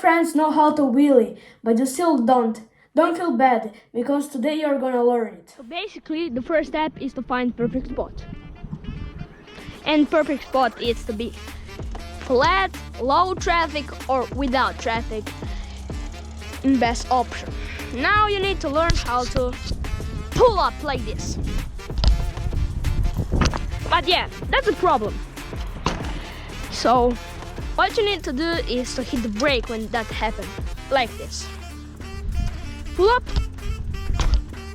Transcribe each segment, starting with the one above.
friends know how to wheelie, but you still don't. Don't feel bad, because today you're gonna learn it. So basically, the first step is to find perfect spot. And perfect spot is to be flat, low traffic, or without traffic. Best option. Now you need to learn how to pull up like this. But yeah, that's a problem. So what you need to do is to hit the brake when that happens, like this. Pull up,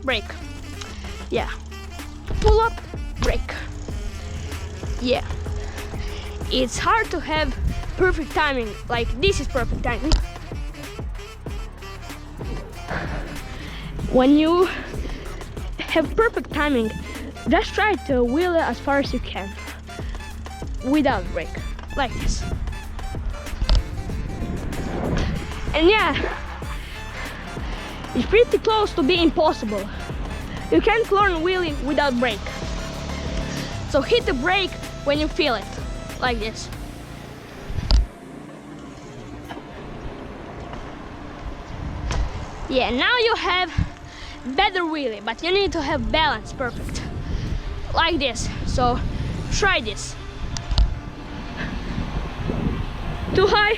brake. Yeah. Pull up, brake. Yeah. It's hard to have perfect timing, like this is perfect timing. When you have perfect timing, just try to wheel it as far as you can without brake, like this. And yeah, it's pretty close to being impossible. You can't learn wheelie without brake. So hit the brake when you feel it, like this. Yeah, now you have better wheelie, but you need to have balance perfect, like this. So try this. Too high,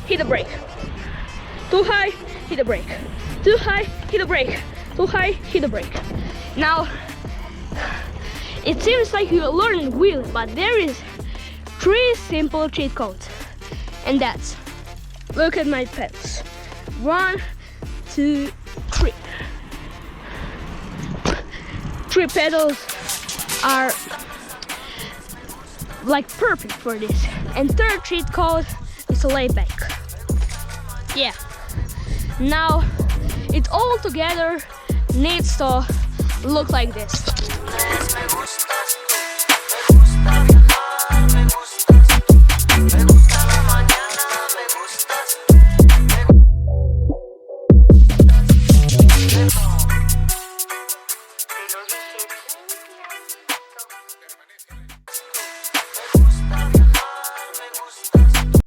hit the brake. Too high, hit the brake. Too high, hit the brake. Too high, hit the brake. Now, it seems like you're learning wheelie, but there is 3 simple cheat codes. And that's, look at my pedals. 1, 2, 3. 3 pedals are like perfect for this. And third cheat code is a lay back. Yeah. Now it all together needs to look like this.